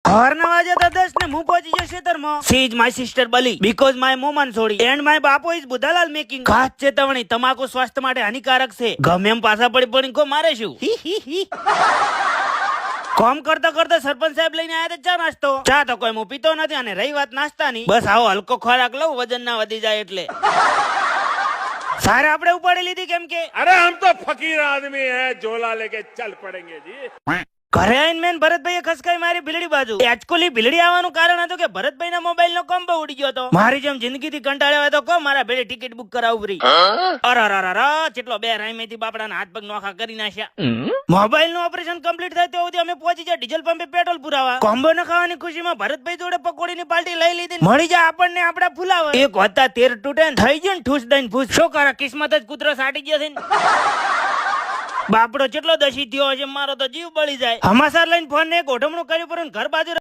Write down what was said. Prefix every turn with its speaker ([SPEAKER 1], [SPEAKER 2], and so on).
[SPEAKER 1] ઘરના વાજે તો 10 ને હું પહોંચી ગયો ખેતરમાં. સી ઇઝ માય સિસ્ટર બલી બીકોઝ માય મોમન છોડી એન્ડ માય બાપો ઇઝ બુધાલાલ મેકિંગ. ખાસ ચેતવણી, તમાકુ સ્વાસ્થ્ય માટે હાનિકારક છે. ગમે એમ પાછા પડી કો મારે શું. કામ કરતા કરતા સરપંચ સાહેબ લઈને આયા ચા નાસ્તો. ચા તો કોઈ હું પીતો નથી અને રહી વાત નાસ્તાની, બસ આવો હલકો ખોરાક લઉં વજન ના વધી જાય એટલે. સારે આપણે ઉપાડી લીધી કેમ કે
[SPEAKER 2] अरे हम तो फकीर आदमी है, झोला लेके चल पड़ेंगे जी.
[SPEAKER 1] ઘરે આવીને મેન ભરતભાઈએ ખસકાઈ મારી ભીલડી બાજુ. એકચ્યુઅલી ભીલડી આવવાનું કારણ હતું કે ભરતભાઈ ના મોબાઈલ નો કોમ્બો ઉડી ગયો હતો. મારી જેમ જિંદગી થી કંટાળ્યો હોય તો કહો મારા ભેળે ટિકિટ બુક કરાવું ફ્રી. અરે કેટલો બે રાઈમેથી બાપડાના હાથ પગ નોખા કરી નાખ્યા. મોબાઈલ નું ઓપરેશન કમ્પ્લીટ થાય તો સુધી અમે પહોંચી જાય ડીઝલ પંપે પેટ્રોલ પુરાવા. કોમ્બો ન ખાવાની ખુશીમાં ભરતભાઈ જોડે પકોડીની પાર્ટી લઈ લીધી. મળી જાય આપણને આપડા ફુલાવા. એક હોતા 13 to 10 થઈ ગયું ને ઠૂસ દઈને ફૂસ. શું કરે કિસ્મત જ કૂતરો સાટી ગયો છે ને. બાપડો કેટલો દશી થયો છે, મારો તો જીવ બળી જાય. હમાસાર લઈને ફોન ને ગોઠમણું કર્યું પર ઘર બાજુ